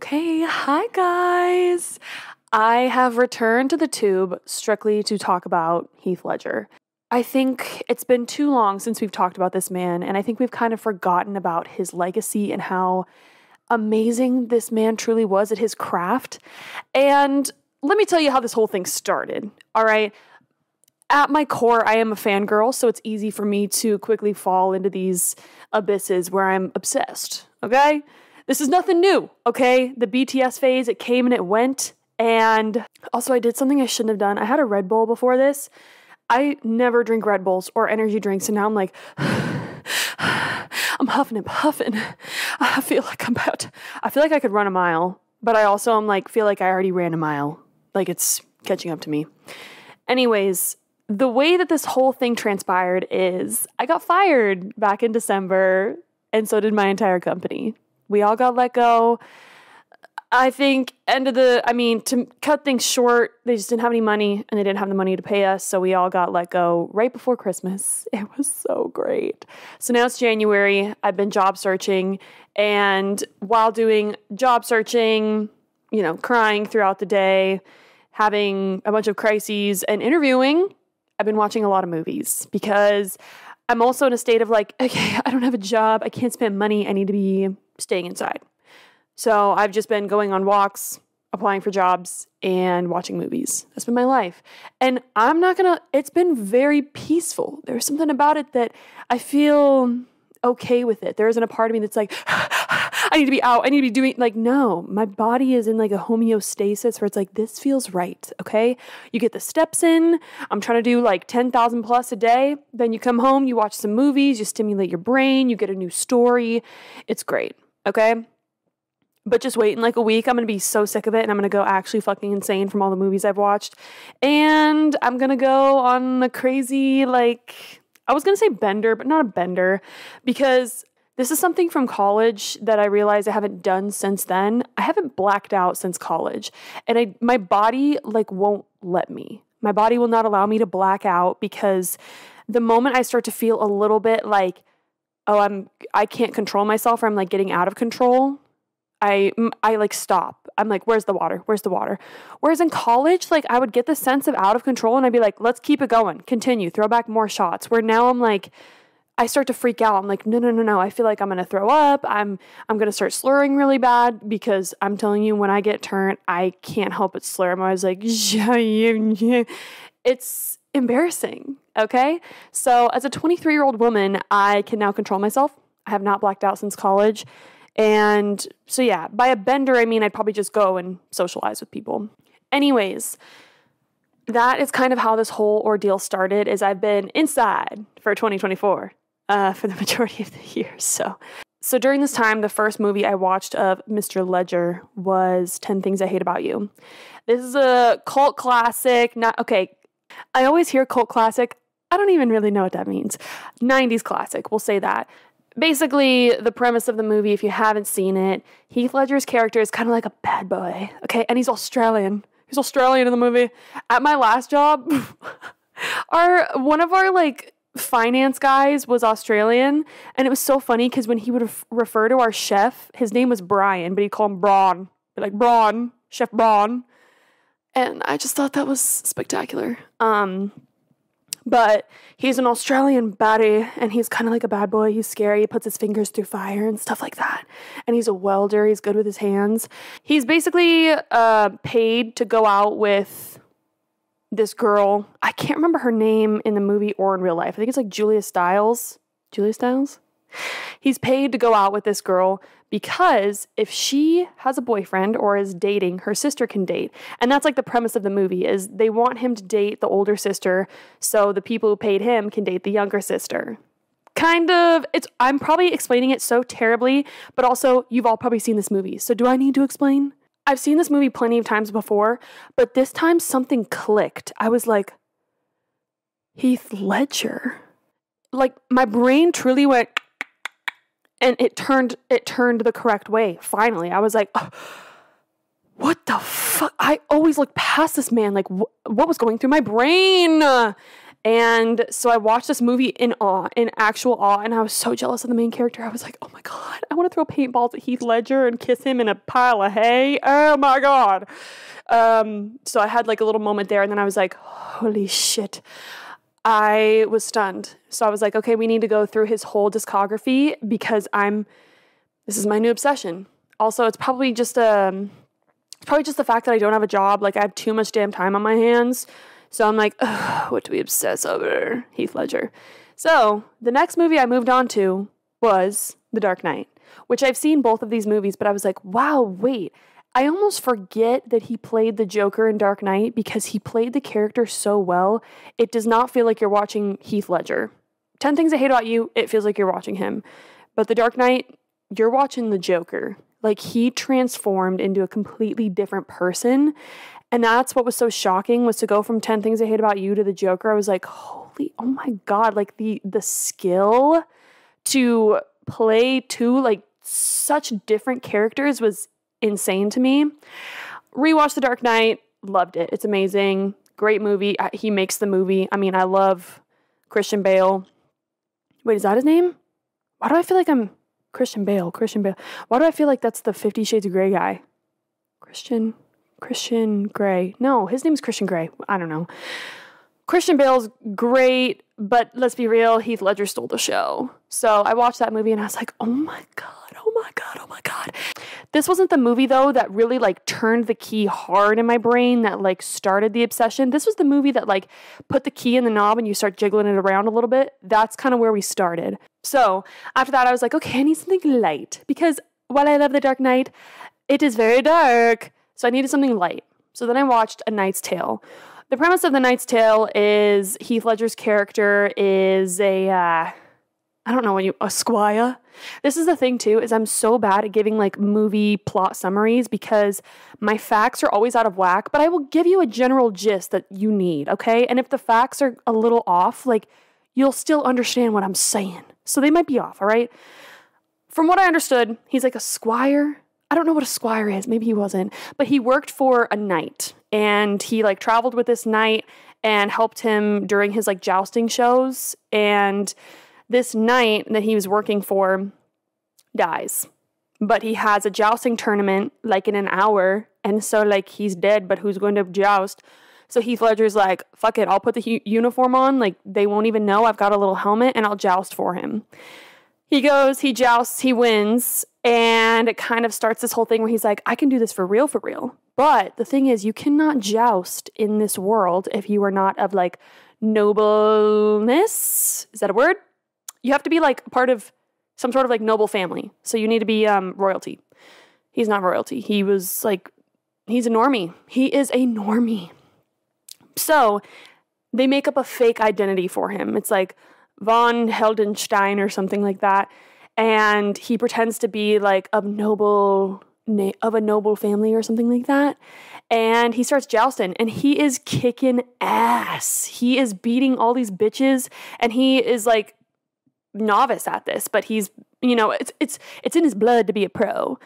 Okay, hi guys. I have returned to the tube strictly to talk about Heath Ledger. I think it's been too long since we've talked about this man, and I think we've kind of forgotten about his legacy and how amazing this man truly was at his craft. And let me tell you how this whole thing started, all right? At my core, I am a fangirl, so it's easy for me to quickly fall into these abysses where I'm obsessed, okay? This is nothing new, okay? The BTS phase, it came and it went. And also I did something I shouldn't have done. I had a Red Bull before this. I never drink Red Bulls or energy drinks. And now I'm like, I'm huffing and puffing. I feel like I could run a mile. But I also am like, feel like I already ran a mile. Like it's catching up to me. Anyways, the way that this whole thing transpired is I got fired back in December. And so did my entire company. We all got let go. I think to cut things short, they just didn't have any money and they didn't have the money to pay us. So we all got let go right before Christmas. It was so great. So now it's January. I've been job searching, and while doing job searching, crying throughout the day, having a bunch of crises and interviewing, I've been watching a lot of movies because I'm also in a state of like, okay, I don't have a job. I can't spend money. I need to be staying inside. So I've just been going on walks, applying for jobs, and watching movies. That's been my life. And it's been very peaceful. There's something about it that I feel okay with it. There isn't a part of me that's like, I need to be out. I need to be doing, no, my body is in like a homeostasis where it's like, this feels right. Okay. You get the steps in. I'm trying to do like 10,000 plus a day. Then you come home, you watch some movies, you stimulate your brain, you get a new story. It's great. Okay. But just wait in like a week, I'm going to be so sick of it and I'm going to go actually fucking insane from all the movies I've watched. And I'm going to go on a crazy, I was going to say bender, but not a bender, because this is something from college that I realized I haven't done since then. I haven't blacked out since college, and my body won't let me. My body will not allow me to black out because the moment I start to feel a little bit like, oh, I can't control myself, or I'm like getting out of control, I stop. I'm like, where's the water? Where's the water? Whereas in college, I would get the sense of out of control and I'd be like, let's keep it going. Continue, throw back more shots. Where now I'm like, I start to freak out. I'm like, no. I feel like I'm going to throw up. I'm going to start slurring really bad because I'm telling you, when I get turned, I can't help but slur. I'm always like, it's embarrassing. Okay. So as a 23-year-old woman, I can now control myself. I have not blacked out since college. And so, yeah, by a bender, I mean, I'd probably just go and socialize with people. Anyways, that is kind of how this whole ordeal started, is I've been inside for 2024 for the majority of the year. So during this time, the first movie I watched of Mr. Ledger was 10 Things I Hate About You. This is a cult classic. I always hear cult classic. I don't even really know what that means. 90s classic, we'll say that. Basically, the premise of the movie, if you haven't seen it, Heath Ledger's character is kind of like a bad boy, okay? And he's Australian. He's Australian in the movie. At my last job, one of our finance guys was Australian, and it was so funny because when he would refer to our chef, his name was Brian, but he'd call him Braun. Like, Braun, Chef Braun. And I just thought that was spectacular. But he's an Australian baddie, and he's kind of like a bad boy. He's scary. He puts his fingers through fire and stuff like that. And he's a welder. He's good with his hands. He's basically paid to go out with this girl. I can't remember her name in the movie or in real life. I think it's like Julia Stiles. Julia Stiles? He's paid to go out with this girl because if she has a boyfriend or is dating, her sister can date. And that's the premise of the movie, is they want him to date the older sister so the people who paid him can date the younger sister. I'm probably explaining it so terribly, but also you've all probably seen this movie. So do I need to explain? I've seen this movie plenty of times before, but this time something clicked. I was like, Heath Ledger. My brain truly went, and it turned the correct way. Finally, I was like, oh, what the fuck? I always look past this man. What was going through my brain? And so I watched this movie in awe, in actual awe, and I was so jealous of the main character. I was like, oh my God, I want to throw paintballs at Heath Ledger and kiss him in a pile of hay. Oh my God. So I had like a little moment there, and then I was like, holy shit. I was stunned. So I was like, okay, we need to go through his whole discography because this is my new obsession. Also, it's probably just the fact that I don't have a job. Like, I have too much damn time on my hands. So I'm like, what do we obsess over? Heath Ledger. So the next movie I moved on to was The Dark Knight, which I've seen both of these movies, but I was like, wow, wait. I almost forget that he played the Joker in Dark Knight because he played the character so well. It does not feel like you're watching Heath Ledger. 10 Things I Hate About You, it feels like you're watching him. But The Dark Knight, you're watching the Joker. Like, he transformed into a completely different person. And that's what was so shocking, was to go from 10 Things I Hate About You to the Joker. I was like, holy, oh my God, like the skill to play two like such different characters was insane to me. Rewatched The Dark Knight, loved it. It's amazing. Great movie. He makes the movie. I mean, I love Christian Bale. Wait, is that his name? Why do I feel like I'm Christian Bale? Why do I feel like that's the 50 Shades of Grey guy? Christian Grey. No, his name's Christian Grey. I don't know. Christian Bale's great, but let's be real, Heath Ledger stole the show. So I watched that movie and I was like, oh my God. This wasn't the movie, though, that really, like, turned the key hard in my brain, that, like, started the obsession. This was the movie that, like, put the key in the knob and you start jiggling it around a little bit. That's kind of where we started. So after that, I was like, okay, I need something light, because while I love The Dark Knight, it is very dark. So I needed something light. So then I watched A Knight's Tale. The premise of The Knight's Tale is Heath Ledger's character is a squire. This is the thing too, is I'm so bad at giving like movie plot summaries because my facts are always out of whack, but I will give you a general gist that you need, okay? And if the facts are a little off, like, you'll still understand what I'm saying. So they might be off, all right? From what I understood, he's like a squire. I don't know what a squire is. Maybe he wasn't, but he worked for a knight, and he like traveled with this knight and helped him during his like jousting shows. And this knight that he was working for dies, but he has a jousting tournament like in an hour, and so like he's dead, but who's going to joust? So Heath Ledger's like, fuck it, I'll put the uniform on, like they won't even know I've got a little helmet, and I'll joust for him. He goes, he jousts, he wins, and it kind of starts this whole thing where he's like, I can do this for real. But the thing is, you cannot joust in this world if you are not of like nobleness. Is that a word? You have to be like part of some sort of like noble family. So you need to be royalty. He's not royalty. He's a normie. He is a normie. So they make up a fake identity for him. It's like von Heldenstein or something like that. And he pretends to be like of a noble family or something like that. And he starts jousting, and he is kicking ass. He is beating all these bitches, and he is like novice at this, but he's, it's in his blood to be a pro.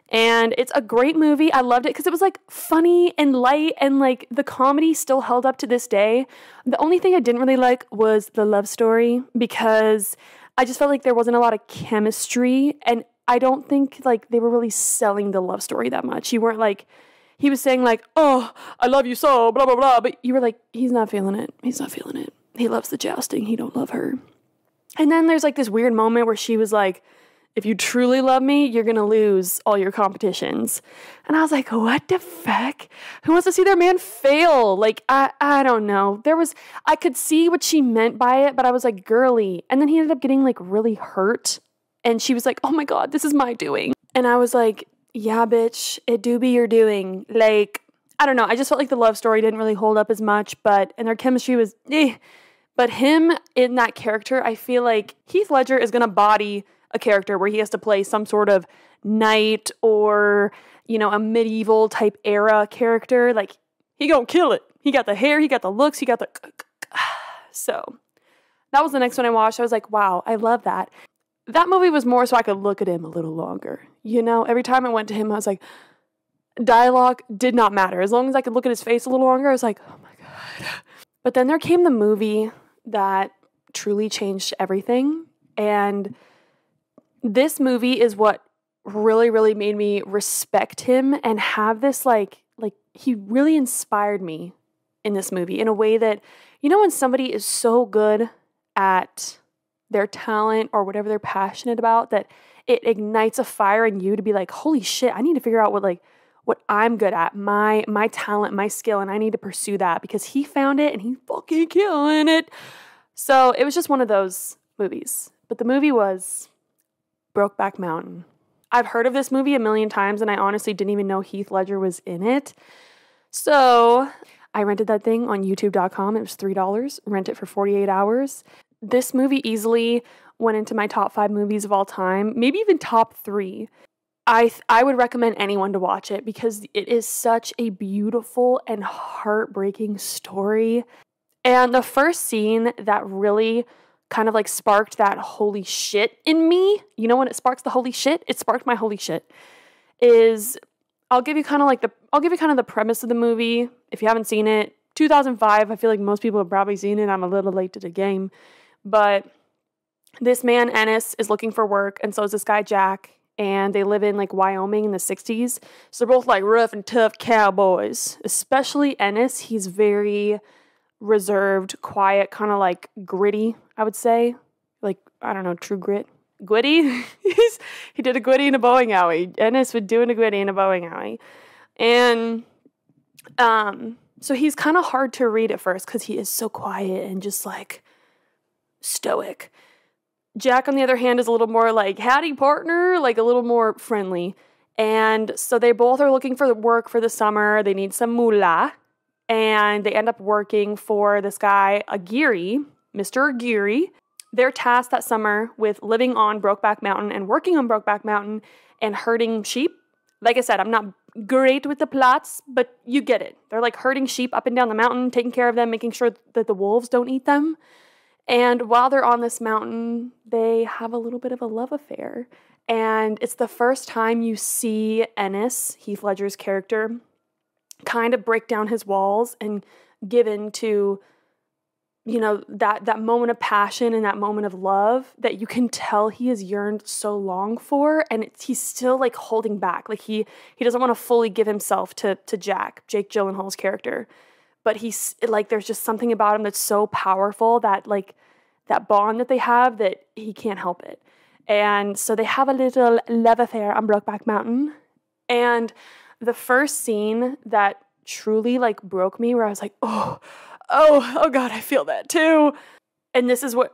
And it's a great movie. I loved it because it was like funny and light, and like the comedy still held up to this day. The only thing I didn't really like was the love story, because I just felt like there wasn't a lot of chemistry, and I don't think like they were really selling the love story that much. You weren't like, he was saying like, oh, I love you so, blah, blah, blah. But you were like, he's not feeling it. He loves the jousting. He don't love her. And then there's like this weird moment where she was like, if you truly love me, you're going to lose all your competitions. And I was like, what the fuck? Who wants to see their man fail? Like, I don't know. I could see what she meant by it, but I was like, girly. And then he ended up getting like really hurt. And she was like, oh my God, this is my doing. And I was like, yeah, bitch, it do be your doing. Like, I don't know. I just felt like the love story didn't really hold up as much, and their chemistry was eh. But him in that character, I feel like Heath Ledger is going to body a character where he has to play some sort of knight or, a medieval type era character. Like, he gonna kill it. He got the hair, he got the looks, he got the... So, that was the next one I watched. I was like, wow, I love that. That movie was more so I could look at him a little longer. Every time I went to him, I was like, dialogue did not matter. As long as I could look at his face a little longer, I was like, oh my God. But then there came the movie that truly changed everything. And this movie is what really, really made me respect him and have this he really inspired me in this movie in a way that, when somebody is so good at their talent or whatever they're passionate about, that it ignites a fire in you to be like, holy shit, I need to figure out what I'm good at, my talent, my skill, and I need to pursue that because he found it and he's fucking killing it. So it was just one of those movies. But the movie was Brokeback Mountain. I've heard of this movie a million times, and I honestly didn't even know Heath Ledger was in it. So I rented that thing on youtube.com. It was $3. Rent it for 48 hours. This movie easily went into my top 5 movies of all time, maybe even top 3. I would recommend anyone to watch it because it is such a beautiful and heartbreaking story. And the first scene that really kind of sparked that holy shit in me, when it sparks the holy shit, it sparked my holy shit, is I'll give you kind of the premise of the movie. If you haven't seen it, 2005, I feel like most people have probably seen it. I'm a little late to the game. But this man, Ennis, is looking for work, and so is this guy, Jack, and they live in Wyoming in the 60s. So they're both rough and tough cowboys. Especially Ennis, he's very reserved, quiet, kind of gritty, I would say. I don't know, True Grit. Gwitty? He did a Gwitty in a bowling alley. Ennis would do a Gwitty in a bowling alley. And so he's kind of hard to read at first because he is so quiet and just stoic. Jack, on the other hand, is a little more howdy partner, a little more friendly. And so they both are looking for work for the summer. They need some moolah. And they end up working for this guy, Aguirre, Mr. Aguirre. They're tasked that summer with living on Brokeback Mountain and working on Brokeback Mountain and herding sheep. Like I said, I'm not great with the plots, but you get it. They're herding sheep up and down the mountain, taking care of them, making sure that the wolves don't eat them. And while they're on this mountain, they have a little bit of a love affair. And it's the first time you see Ennis, Heath Ledger's character, kind of break down his walls and give in to, that moment of passion and that moment of love that you can tell he has yearned so long for. And he's still holding back. He doesn't want to fully give himself to Jake Gyllenhaal's character. But he's there's just something about him that's so powerful that that bond that they have that he can't help it. And so they have a little love affair on Brokeback Mountain. And the first scene that truly broke me, where I was oh God, I feel that too. And this is what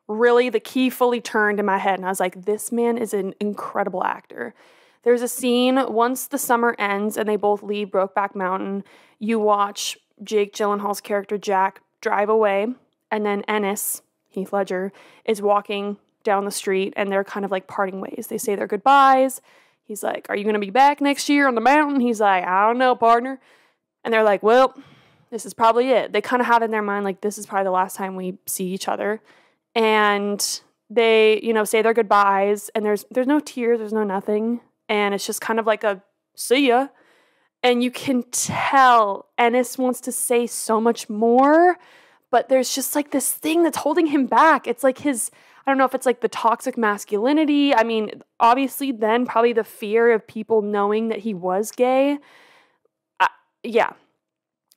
really the key fully turned in my head. And I was this man is an incredible actor. There's a scene once the summer ends and they both leave Brokeback Mountain. You watch Jake Gyllenhaal's character Jack drive away, and then Ennis, Heath Ledger, is walking down the street, and they're kind of parting ways. They say their goodbyes. He's are you going to be back next year on the mountain? He's I don't know, partner. And they're well, this is probably it. They kind of have in their mind this is probably the last time we see each other. And they, say their goodbyes, and there's no tears, there's no nothing. And it's just kind of a see ya. And you can tell Ennis wants to say so much more, but there's just this thing that's holding him back. It's his, I don't know if it's the toxic masculinity. I mean, obviously then probably the fear of people knowing that he was gay. Yeah,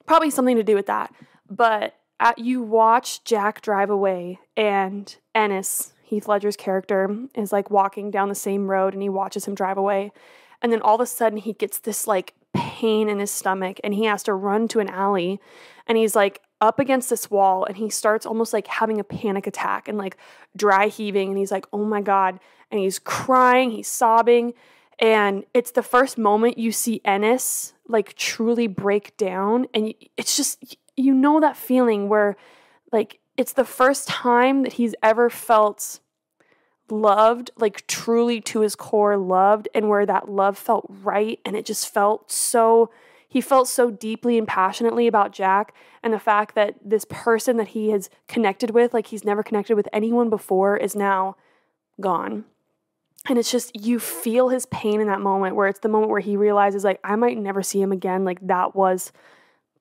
probably something to do with that. But you watch Jack drive away, and Ennis, Heath Ledger's character, is walking down the same road, and he watches him drive away. And then all of a sudden he gets this pain in his stomach, and he has to run to an alley, and he's up against this wall, and he starts almost having a panic attack and dry heaving, and he's oh my God, and he's crying, he's sobbing. And it's the first moment you see Ennis truly break down, and it's just, that feeling where it's the first time that he's ever felt loved, truly to his core loved, and where that love felt right, and it just felt so, he felt so deeply and passionately about Jack, and the fact that this person that he has connected with, he's never connected with anyone before, is now gone. And it's just, you feel his pain in that moment, where it's the moment where he realizes I might never see him again. That was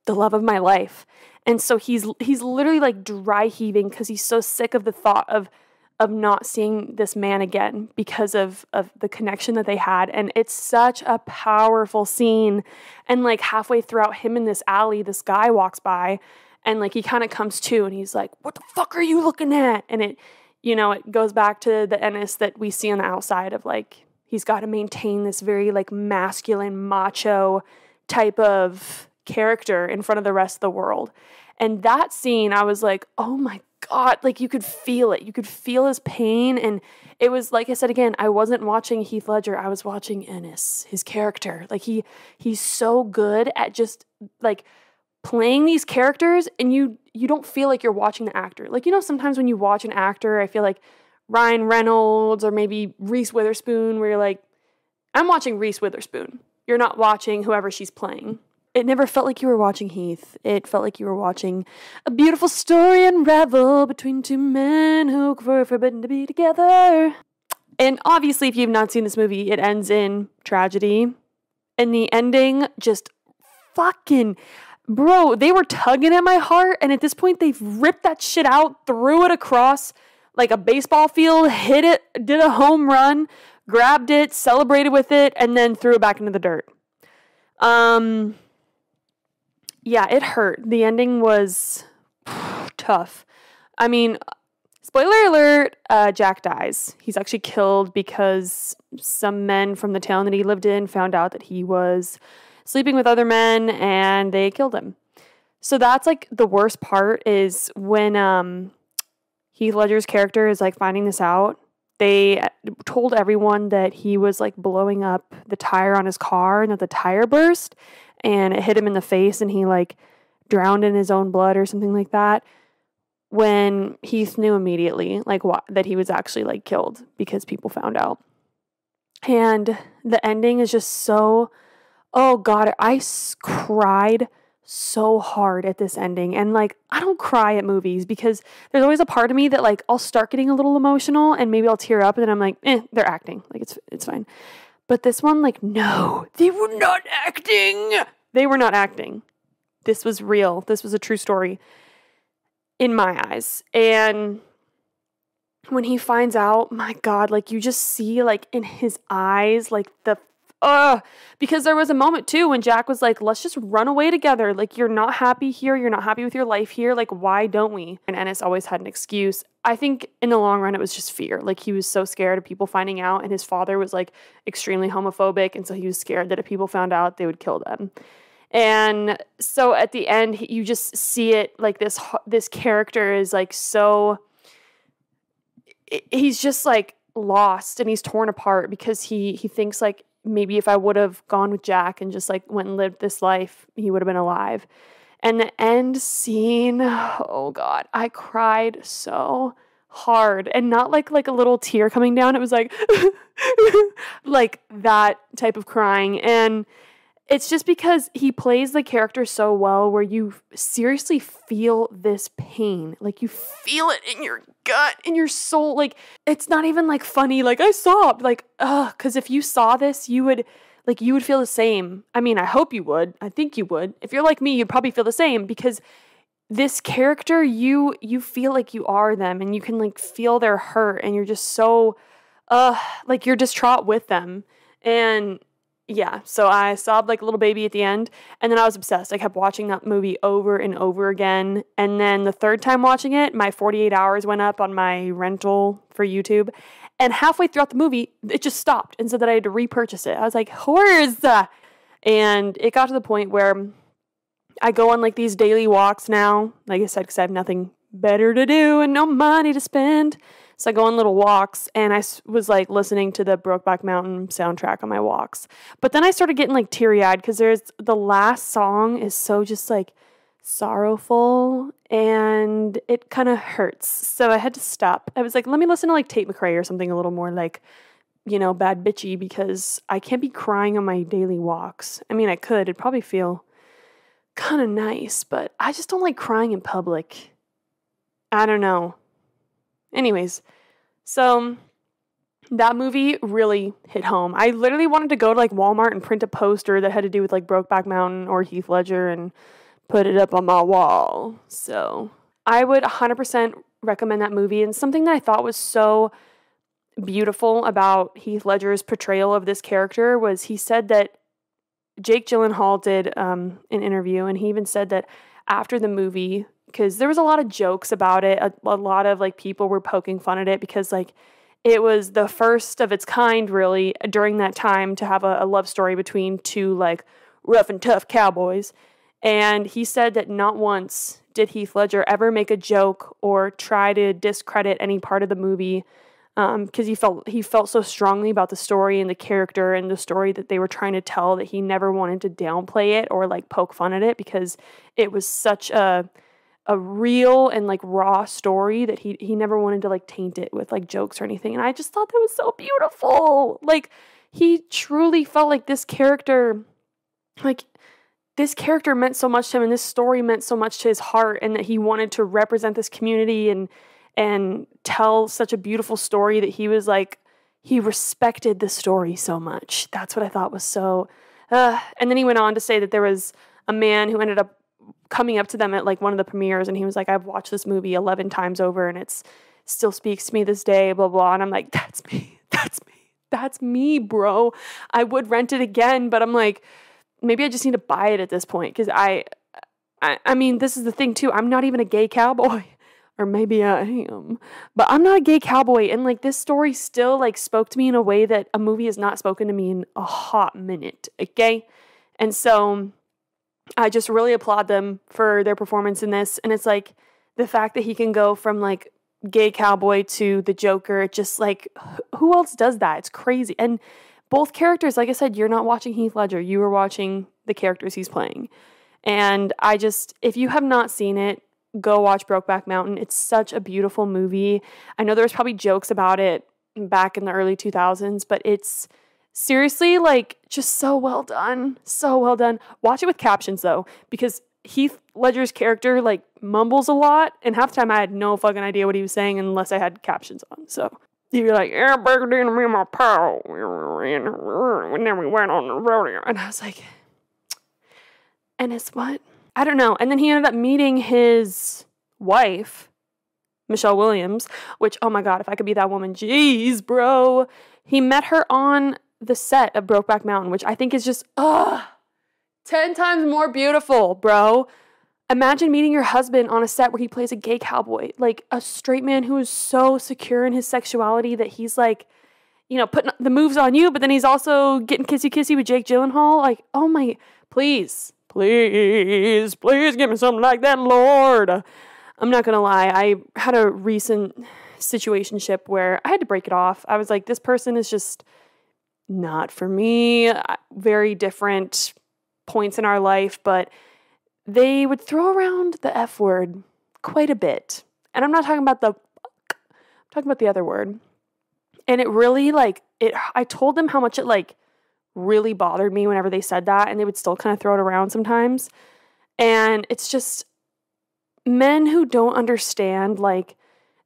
the love of my life. And so he's literally like dry heaving because he's so sick of the thought of not seeing this man again because of the connection that they had. And it's such a powerful scene. And like halfway throughout, him in this alley, this guy walks by and like he kind of comes to and he's like, what the fuck are you looking at? And it, you know, it goes back to the Ennis that we see on the outside of like, he's got to maintain this very like masculine, macho type of character in front of the rest of the world. And that scene, I was like, oh my God, like you could feel it. You could feel his pain. And it was, like I said, again, I wasn't watching Heath Ledger. I was watching Ennis, his character. Like he's so good at just like playing these characters and you don't feel like you're watching the actor. Like, you know, sometimes when you watch an actor, I feel like Ryan Reynolds or maybe Reese Witherspoon, where you're like, I'm watching Reese Witherspoon. You're not watching whoever she's playing. It never felt like you were watching Heath. It felt like you were watching a beautiful story unravel between two men who were forbidden to be together. And obviously, if you've not seen this movie, it ends in tragedy. And the ending just fucking... Bro, they were tugging at my heart. And at this point, they've ripped that shit out, threw it across like a baseball field, hit it, did a home run, grabbed it, celebrated with it, and then threw it back into the dirt. Yeah, it hurt. The ending was tough. I mean, spoiler alert, Jack dies. He's actually killed because some men from the town that he lived in found out that he was sleeping with other men and they killed him. So that's like the worst part is when Heath Ledger's character is like finding this out. They told everyone that he was like blowing up the tire on his car and that the tire burst and it hit him in the face and he like drowned in his own blood or something like that. When Heath knew immediately like that he was actually like killed because people found out. And the ending is just so, oh God, I cried so hard at this ending. And like, I don't cry at movies because there's always a part of me that like, I'll start getting a little emotional and maybe I'll tear up and then I'm like, they're acting. Like it's fine. But this one, like, no, they were not acting. They were not acting. This was real. This was a true story in my eyes. And when he finds out, my God, like you just see like in his eyes, like because there was a moment too when Jack was like, let's just run away together. Like, you're not happy here. You're not happy with your life here. Like, why don't we? And Ennis always had an excuse. I think in the long run, it was just fear. Like, he was so scared of people finding out, and his father was like extremely homophobic. And so he was scared that if people found out, they would kill them. And so at the end, you just see it like this character is like so, he's just like lost and he's torn apart because he thinks like, maybe if I would have gone with Jack and just like went and lived this life, he would have been alive. And the end scene, oh God, I cried so hard and not like a little tear coming down. It was like, like that type of crying. And it's just because he plays the character so well where you seriously feel this pain. Like you feel it in your gut, in your soul. Like it's not even like funny. Like I sobbed. Like, because if you saw this, you would feel the same. I mean, I hope you would. I think you would. If you're like me, you'd probably feel the same because this character, you feel like you are them and you can like feel their hurt and you're just so, like you're distraught with them. And yeah, so I sobbed like a little baby at the end, and then I was obsessed. I kept watching that movie over and over again, and then the third time watching it, my 48 hours went up on my rental for YouTube, and halfway throughout the movie, it just stopped, and so that I had to repurchase it. I was like, horrors! And it got to the point where I go on like these daily walks now, like I said, because I have nothing better to do and no money to spend. So I go on little walks and I was like listening to the Brokeback Mountain soundtrack on my walks. But then I started getting like teary-eyed because the last song is so just like sorrowful and it kind of hurts. So I had to stop. I was like, let me listen to like Tate McRae or something a little more like, you know, bad bitchy because I can't be crying on my daily walks. I mean, I could. It'd probably feel kind of nice, but I just don't like crying in public. I don't know. Anyways, so that movie really hit home. I literally wanted to go to like Walmart and print a poster that had to do with like Brokeback Mountain or Heath Ledger and put it up on my wall. So I would 100% recommend that movie. And something that I thought was so beautiful about Heath Ledger's portrayal of this character was he said that Jake Gyllenhaal did an interview, and he even said that after the movie, because there was a lot of jokes about it, a lot of like people were poking fun at it because like it was the first of its kind really during that time to have a love story between two like rough and tough cowboys. And he said that not once did Heath Ledger ever make a joke or try to discredit any part of the movie, because he felt so strongly about the story and the character and the story that they were trying to tell that he never wanted to downplay it or like poke fun at it, because it was such a real and like raw story that he never wanted to like taint it with like jokes or anything. And I just thought that was so beautiful. Like he truly felt like this character meant so much to him, and this story meant so much to his heart, and that he wanted to represent this community and tell such a beautiful story that he was like, he respected the story so much. That's what I thought was so, and then he went on to say that there was a man who ended up coming up to them at like one of the premieres, and he was like, I've watched this movie 11 times over and it's still speaks to me this day, blah, blah. And I'm like, that's me, bro. I would rent it again, but I'm like, maybe I just need to buy it at this point. Cause I mean, this is the thing too. I'm not even a gay cowboy. Or maybe I am, but I'm not a gay cowboy. And like this story still like spoke to me in a way that a movie has not spoken to me in a hot minute. Okay. And so I just really applaud them for their performance in this. And it's like the fact that he can go from like gay cowboy to the Joker. It just like, who else does that? It's crazy. And both characters, like I said, you're not watching Heath Ledger. You were watching the characters he's playing. And if you have not seen it, go watch Brokeback Mountain. It's such a beautiful movie. I know there was probably jokes about it back in the early 2000s, but it's seriously like just so well done. So well done. Watch it with captions though, because Heath Ledger's character like mumbles a lot, and half the time I had no fucking idea what he was saying unless I had captions on. So you're like, yeah, Burger and me and my pal, and then we went on the rodeo. And I was like, and it's what? I don't know. And then he ended up meeting his wife, Michelle Williams, which, oh my God, if I could be that woman, jeez, bro. He met her on the set of Brokeback Mountain, which I think is just, 10 times more beautiful, bro. Imagine meeting your husband on a set where he plays a gay cowboy, like a straight man who is so secure in his sexuality that he's like, putting the moves on you, but then he's also getting kissy-kissy with Jake Gyllenhaal. Like, oh my, please give me something like that, Lord. I'm not gonna lie, I had a recent situationship where I had to break it off. I was like, this person is just not for me. Very different points in our life, but they would throw around the F word quite a bit. And I'm not talking about I'm talking about the other word. And it really I told them how much it really bothered me whenever they said that, and they would still kind of throw it around sometimes. And it's just men who don't understand, like,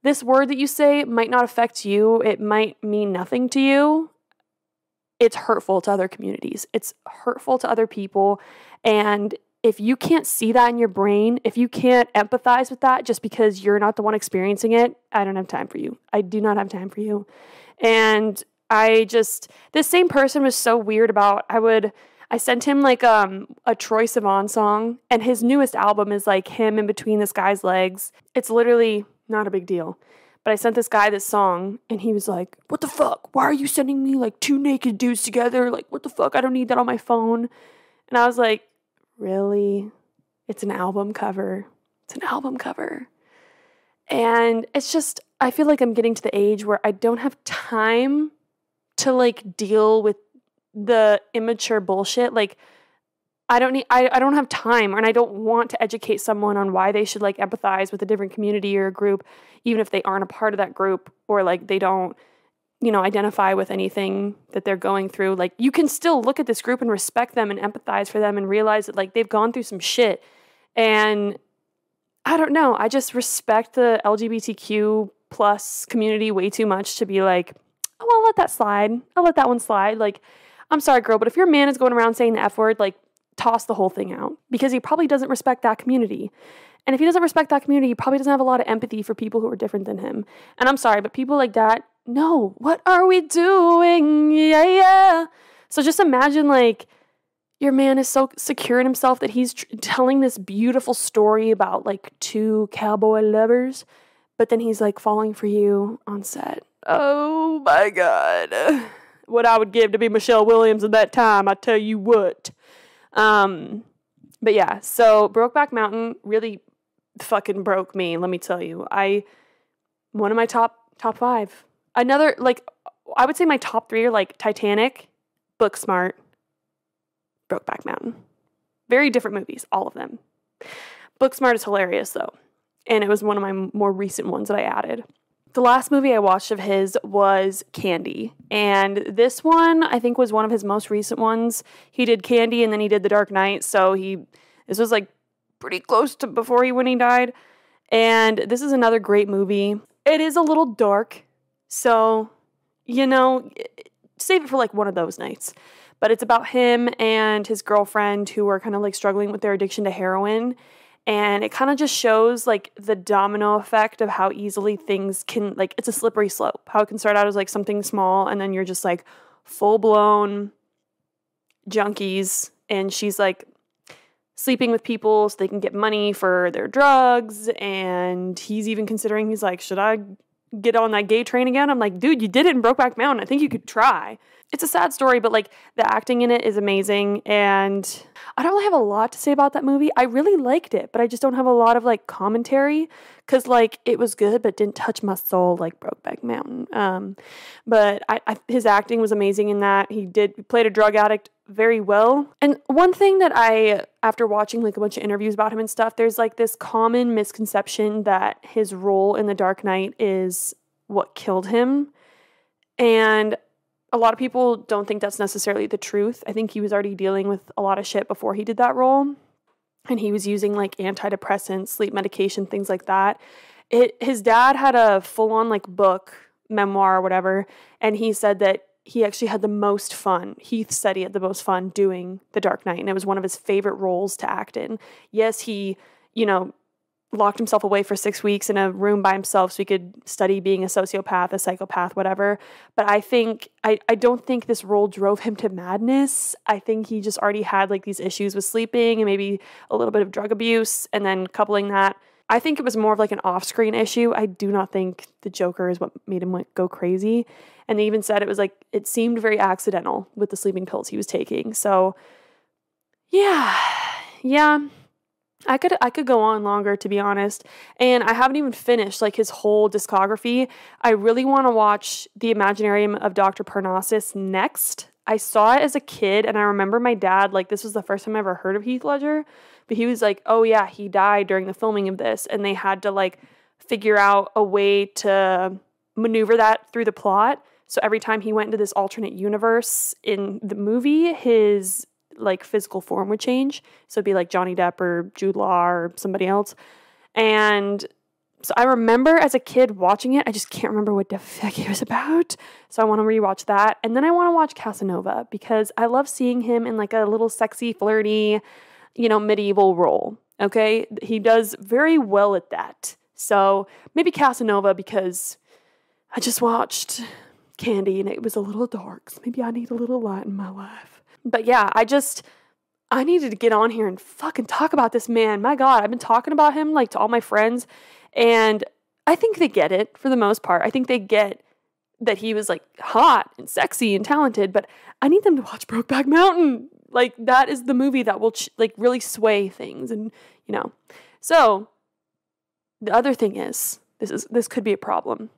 this word that you say might not affect you. It might mean nothing to you. It's hurtful to other communities. It's hurtful to other people. And if you can't see that in your brain, if you can't empathize with that just because you're not the one experiencing it, I don't have time for you. I do not have time for you. And this same person was so weird about, I sent him a Troye Sivan song, and his newest album is like him in between this guy's legs. It's literally not a big deal. But I sent this guy this song, and he was like, what the fuck? Why are you sending me like two naked dudes together? Like, what the fuck? I don't need that on my phone. And I was like, really? It's an album cover. It's an album cover. And it's just, I feel like I'm getting to the age where I don't have time to deal with the immature bullshit. I don't have time, and I don't want to educate someone on why they should empathize with a different community or a group, even if they aren't a part of that group, or they don't, identify with anything that they're going through. You can still look at this group and respect them and empathize for them and realize that they've gone through some shit. And I don't know, I just respect the LGBTQ plus community way too much to be like, oh, I'll let that slide. I'll let that one slide. I'm sorry, girl, but if your man is going around saying the F word, toss the whole thing out because he probably doesn't respect that community. And if he doesn't respect that community, he probably doesn't have a lot of empathy for people who are different than him. And I'm sorry, but people like that, no, what are we doing? Yeah, yeah. So just imagine like your man is so secure in himself that he's telling this beautiful story about like two cowboy lovers, but then he's like falling for you on set. Oh my God. What I would give to be Michelle Williams at that time, I tell you what. But yeah, so Brokeback Mountain really fucking broke me, let me tell you. One of my top 5. Another, like, I would say my top 3 are like Titanic, Booksmart, Brokeback Mountain. Very different movies, all of them. Booksmart is hilarious though, and it was one of my more recent ones that I added. The last movie I watched of his was Candy, and this one I think was one of his most recent ones. He did Candy and then he did The Dark Knight, so this was like pretty close to when he died. And this is another great movie. It is a little dark, so save it for like one of those nights. But it's about him and his girlfriend who are kind of like struggling with their addiction to heroin. And it kind of just shows like the domino effect of how easily things can, like, it's a slippery slope. How it can start out as like something small and then you're just like full-blown junkies. And she's like sleeping with people so they can get money for their drugs. And he's even considering, he's like, should I get on that gay train again? I'm like, dude, you did it in Brokeback Mountain. I think you could try. It's a sad story, but like the acting in it is amazing. And I don't really have a lot to say about that movie. I really liked it, but I just don't have a lot of like commentary because like it was good, but it didn't touch my soul like Brokeback Mountain. But his acting was amazing in that. He played a drug addict very well. And one thing that after watching like a bunch of interviews about him and stuff, there's like this common misconception that his role in The Dark Knight is what killed him. And a lot of people don't think that's necessarily the truth. I think he was already dealing with a lot of shit before he did that role. And he was using like antidepressants, sleep medication, things like that. His dad had a full-on like book, memoir or whatever. And he said that he actually had the most fun. Heath said he had the most fun doing The Dark Knight. And it was one of his favorite roles to act in. Yes, he, locked himself away for 6 weeks in a room by himself so he could study being a sociopath, a psychopath, whatever. But I don't think this role drove him to madness. I think he just already had like these issues with sleeping and maybe a little bit of drug abuse. And then coupling that, I think it was more of like an off-screen issue. I do not think the Joker is what made him go crazy. And they even said it was like, it seemed very accidental with the sleeping pills he was taking. So yeah. I could go on longer, to be honest. And I haven't even finished like his whole discography. I really want to watch The Imaginarium of Dr. Parnassus next. I saw it as a kid and I remember my dad, like this was the first time I ever heard of Heath Ledger, but he was like, oh yeah, he died during the filming of this. And they had to like figure out a way to maneuver that through the plot. So every time he went into this alternate universe in the movie, his like physical form would change. So it'd be like Johnny Depp or Jude Law or somebody else. And so I remember as a kid watching it, I just can't remember what the fuck it was about. So I want to rewatch that. And then I want to watch Casanova because I love seeing him in like a little sexy, flirty, medieval role. Okay. He does very well at that. So maybe Casanova because I just watched Candy and it was a little dark. So maybe I need a little light in my life. But yeah, I needed to get on here and fucking talk about this man. My God, I've been talking about him like to all my friends and I think they get it for the most part. I think they get that he was like hot and sexy and talented, but I need them to watch Brokeback Mountain. Like that is the movie that will like really sway things and, So the other thing is, this could be a problem.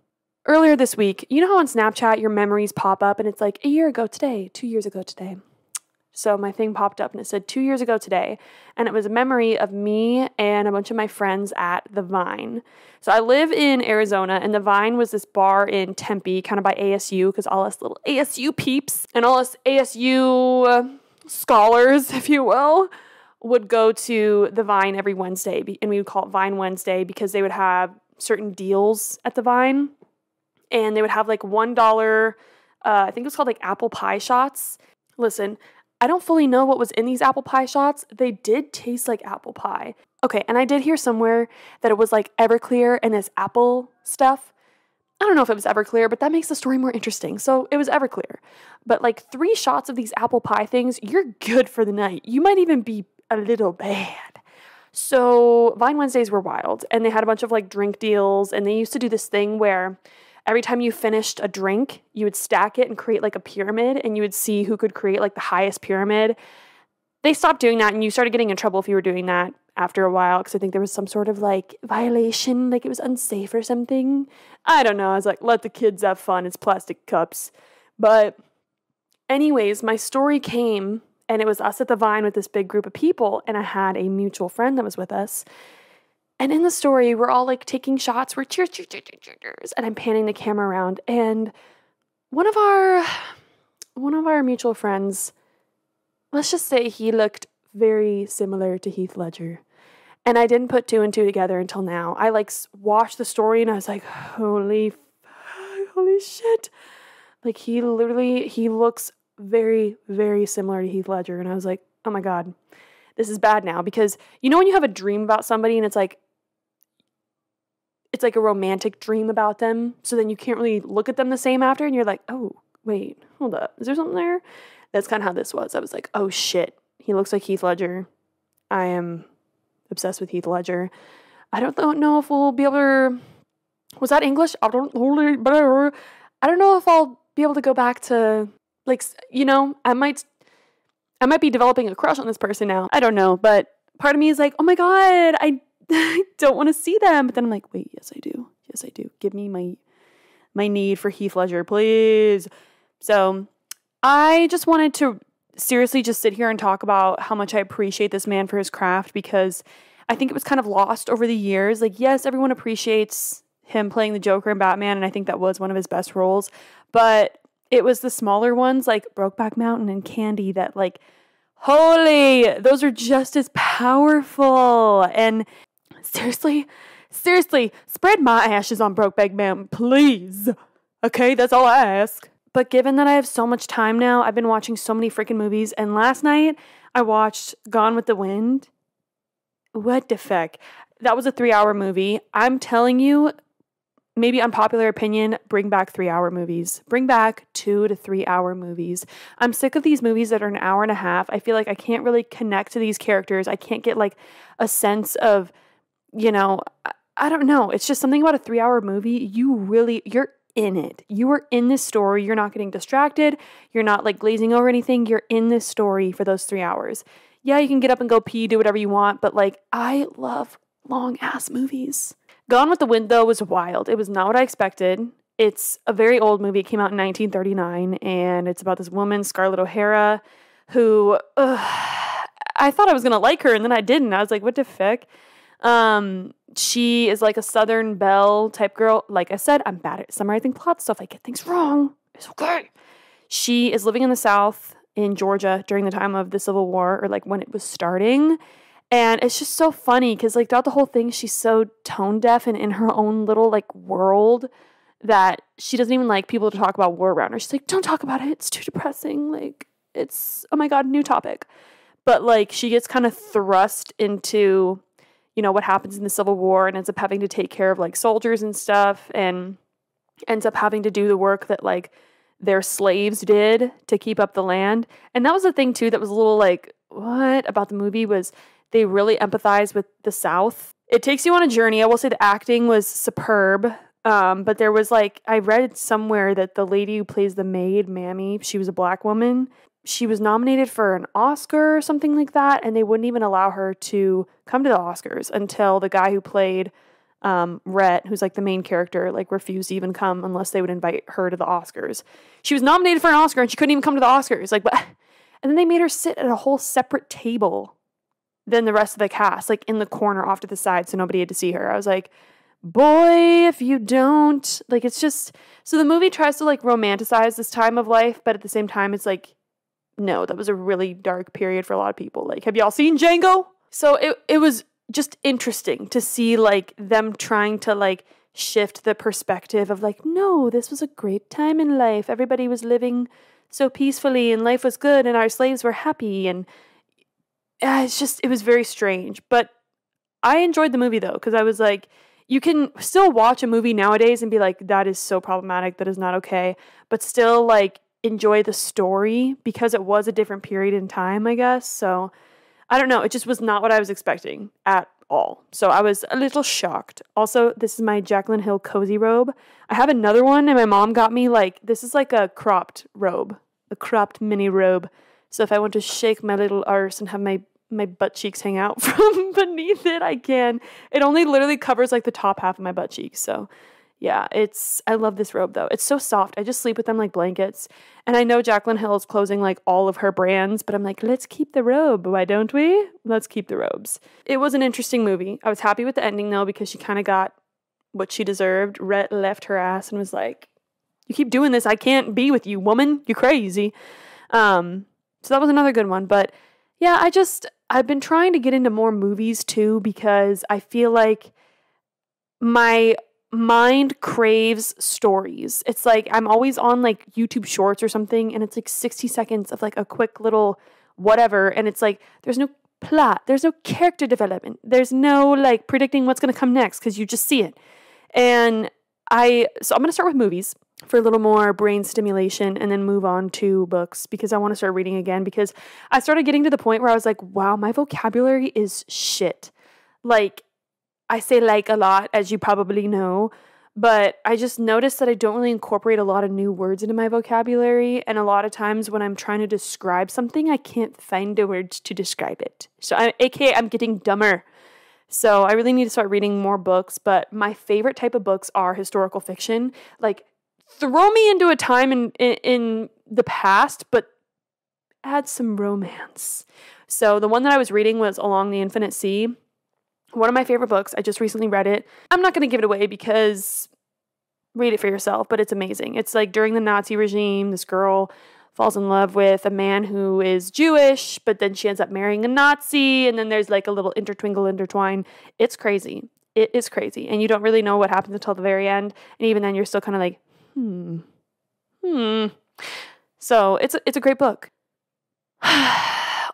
Earlier this week, you know how on Snapchat your memories pop up and it's like a year ago today, 2 years ago today. So my thing popped up and it said 2 years ago today. And it was a memory of me and a bunch of my friends at The Vine. So I live in Arizona and The Vine was this bar in Tempe, kind of by ASU, because all us little ASU peeps and all us ASU scholars, if you will, would go to The Vine every Wednesday. And we would call it Vine Wednesday because they would have certain deals at The Vine. And they would have like $1, I think it was called like apple pie shots. Listen, I don't fully know what was in these apple pie shots. They did taste like apple pie. Okay, and I did hear somewhere that it was like Everclear and this apple stuff. I don't know if it was Everclear, but that makes the story more interesting. So it was Everclear. But like 3 shots of these apple pie things, you're good for the night. You might even be a little bad. So Vine Wednesdays were wild, and they had a bunch of like drink deals, and they used to do this thing where every time you finished a drink, you would stack it and create like a pyramid, and you would see who could create like the highest pyramid. They stopped doing that, and you started getting in trouble if you were doing that after a while, because I think there was some sort of like violation, like it was unsafe or something. I don't know. I was like, let the kids have fun. It's plastic cups. But anyways, my story came, and it was us at the Vine with this big group of people, and I had a mutual friend that was with us. And in the story, we're all like taking shots. We're cheers, cheers, cheers, cheers, cheers, and I'm panning the camera around. And one of our mutual friends, let's just say he looked very similar to Heath Ledger. And I didn't put 2 and 2 together until now. I like watched the story and I was like, holy shit. Like he looks very, very similar to Heath Ledger. And I was like, oh my God, this is bad now. Because you know when you have a dream about somebody and it's like a romantic dream about them. So then you can't really look at them the same after. And you're like, oh, wait, hold up. Is there something there? That's kind of how this was. I was like, oh shit, he looks like Heath Ledger. I am obsessed with Heath Ledger. I don't know if we'll be able to... Was that English? I don't know if I'll be able to go back to, like, you know, I might be developing a crush on this person now. I don't know, but part of me is like, oh my God, I don't want to see them. But then I'm like, wait, yes, I do. Yes, I do. Give me my need for Heath Ledger, please. So I just wanted to seriously just sit here and talk about how much I appreciate this man for his craft, because I think it was kind of lost over the years. Like, yes, everyone appreciates him playing the Joker in Batman, and I think that was one of his best roles, but it was the smaller ones like Brokeback Mountain and Candy that, like, holy, those are just as powerful. And seriously, spread my ashes on Brokeback Mountain, please. Okay, that's all I ask. But given that I have so much time now, I've been watching so many freaking movies. And last night, I watched Gone with the Wind. What the fuck? That was a 3-hour movie. I'm telling you, maybe unpopular opinion, bring back 3-hour movies. Bring back 2 to 3 hour movies. I'm sick of these movies that are an hour and a half. I feel like I can't really connect to these characters. I can't get like a sense of, you know, I don't know. It's just something about a 3-hour movie. You're in it. You are in this story. You're not getting distracted. You're not like glazing over anything. You're in this story for those 3 hours. Yeah, you can get up and go pee, do whatever you want, but like, I love long ass movies. Gone with the Wind, though, was wild. It was not what I expected. It's a very old movie. It came out in 1939, and it's about this woman, Scarlett O'Hara, who, I thought I was going to like her, and then I didn't. I was like, what the fuck? She is like a Southern Belle type girl. Like I said, I'm bad at summarizing plot stuff. I get things wrong. It's okay. She is living in the South in Georgia during the time of the Civil War, or like when it was starting. And it's just so funny because like throughout the whole thing, she's so tone deaf and in her own little like world that she doesn't even like people to talk about war around her. She's like, don't talk about it. It's too depressing. Like it's, oh my God, new topic. But like she gets kind of thrust into, you know, what happens in the Civil War and ends up having to take care of like soldiers and stuff and ends up having to do the work that like their slaves did to keep up the land. And that was the thing too that was a little like, what about the movie was they really empathize with the South. It takes you on a journey. I will say the acting was superb. But there was like, I read somewhere that the lady who plays the maid, Mammy, she was a black woman. She was nominated for an Oscar or something like that, and they wouldn't even allow her to come to the Oscars until the guy who played Rhett, who's like the main character, like refused to even come unless they would invite her to the Oscars. She was nominated for an Oscar and she couldn't even come to the Oscars. Like, but, and then they made her sit at a whole separate table than the rest of the cast, like in the corner off to the side, so nobody had to see her. I was like, boy, if you don't, like, it's just, so the movie tries to like romanticize this time of life, but at the same time, it's like, no, that was a really dark period for a lot of people. Like, have y'all seen Django? So it was just interesting to see like them trying to like shift the perspective of like, no, this was a great time in life. Everybody was living so peacefully and life was good and our slaves were happy. And it was very strange. But I enjoyed the movie though, because I was like, you can still watch a movie nowadays and be like, that is so problematic, that is not okay, but still like enjoy the story because it was a different period in time, I guess. So I don't know, it just was not what I was expecting at all. So I was a little shocked. Also, this is my Jaclyn Hill cozy robe. I have another one and my mom got me this is like a cropped robe, a cropped mini robe. So if I want to shake my little arse and have my butt cheeks hang out from beneath it, I can. It only literally covers like the top half of my butt cheeks. So yeah, I love this robe though. It's so soft. I just sleep with them like blankets. And I know Jaclyn Hill is closing like all of her brands, but I'm like, let's keep the robe. Why don't we? Let's keep the robes. It was an interesting movie. I was happy with the ending though, because she kind of got what she deserved. Rhett left her ass and was like, you keep doing this, I can't be with you, woman. You're crazy. So that was another good one. But yeah, I've been trying to get into more movies too, because I feel like my mind craves stories. It's like I'm always on like YouTube Shorts or something, and it's like 60 seconds of like a quick little whatever, and it's like there's no plot, there's no character development, there's no like predicting what's going to come next because you just see it. And I'm going to start with movies for a little more brain stimulation and then move on to books, because I want to start reading again, because I started getting to the point where I was like, wow, my vocabulary is shit. Like, I say like a lot, as you probably know, but I just noticed that I don't really incorporate a lot of new words into my vocabulary. And a lot of times when I'm trying to describe something, I can't find the words to describe it. So AKA I'm getting dumber. So I really need to start reading more books. But my favorite type of books are historical fiction. Like, throw me into a time in the past, but add some romance. So the one that I was reading was Along the Infinite Sea. One of my favorite books. I just recently read it. I'm not going to give it away because read it for yourself, but it's amazing. It's like during the Nazi regime, this girl falls in love with a man who is Jewish, but then she ends up marrying a Nazi, and then there's like a little intertwine. It's crazy. It is crazy. And you don't really know what happens until the very end. And even then you're still kind of like, So it's a great book.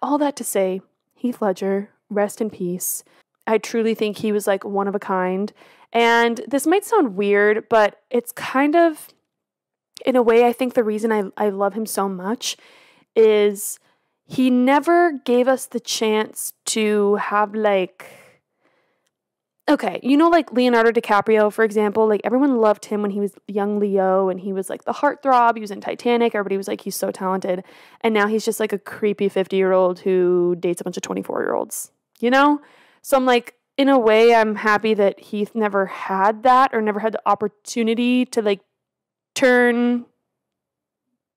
All that to say, Heath Ledger, rest in peace. I truly think he was like one of a kind. And this might sound weird, but it's kind of, in a way, I think the reason I love him so much is he never gave us the chance to have like, okay, you know, like Leonardo DiCaprio, for example, like everyone loved him when he was young Leo and he was like the heartthrob. He was in Titanic. Everybody was like, he's so talented. And now he's just like a creepy 50-year-old who dates a bunch of 24-year-olds, you know? So I'm like, in a way, I'm happy that Heath never had that or never had the opportunity to like turn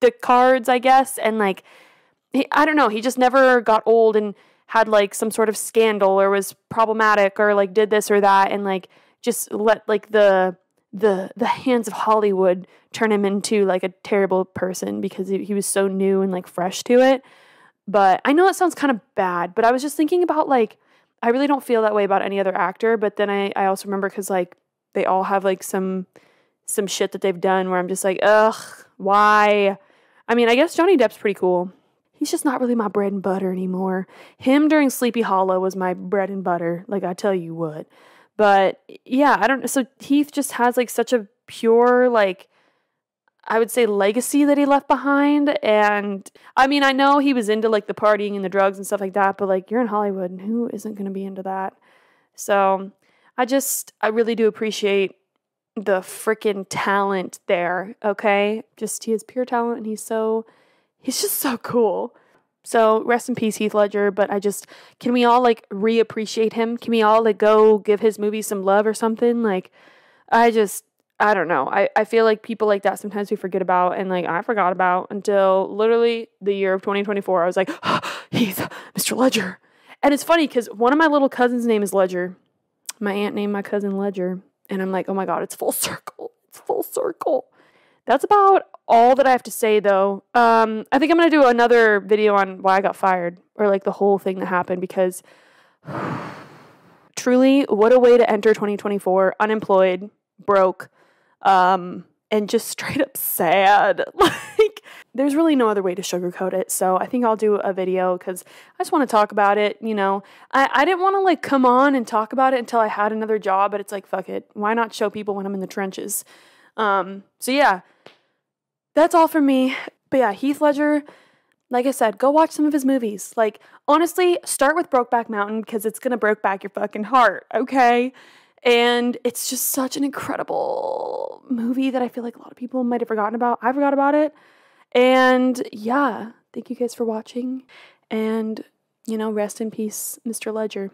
the cards, I guess. And like, I don't know, he just never got old and had like some sort of scandal or was problematic or like did this or that and like just let like the hands of Hollywood turn him into like a terrible person because he was so new and like fresh to it. But I know it sounds kind of bad, but I was just thinking about like, I really don't feel that way about any other actor, but then I also remember because like they all have like some shit that they've done where I'm just like, ugh, why? I mean, I guess Johnny Depp's pretty cool. He's just not really my bread and butter anymore. Him during Sleepy Hollow was my bread and butter, like I tell you what. But yeah, I don't know. So Heath just has like such a pure, like, I would say legacy that he left behind. And I mean, I know he was into like the partying and the drugs and stuff like that, but like you're in Hollywood and who isn't going to be into that? So I really do appreciate the freaking talent there. Okay. He has pure talent and he's just so cool. So rest in peace, Heath Ledger. But can we all like reappreciate him? Can we all like go give his movies some love or something? Like, I don't know. I feel like people like that sometimes we forget about, and like I forgot about until literally the year of 2024. I was like, oh, Heath, Mr. Ledger. And it's funny because one of my little cousins' name is Ledger. My aunt named my cousin Ledger. And I'm like, oh my God, it's full circle. It's full circle. That's about all that I have to say though. I think I'm going to do another video on why I got fired or like the whole thing that happened because truly, what a way to enter 2024. Unemployed, broke, and just straight up sad. Like, There's really no other way to sugarcoat it, so I think I'll do a video because I just want to talk about it, you know. I didn't want to, like, come on and talk about it until I had another job, but it's like, fuck it. Why not show people when I'm in the trenches? So yeah, that's all from me. But yeah, Heath Ledger, like I said, go watch some of his movies. Like, honestly, start with Brokeback Mountain because it's gonna break back your fucking heart, okay? And it's just such an incredible movie that I feel like a lot of people might have forgotten about. I forgot about it. And yeah, thank you guys for watching. And, you know, rest in peace, Mr. Ledger.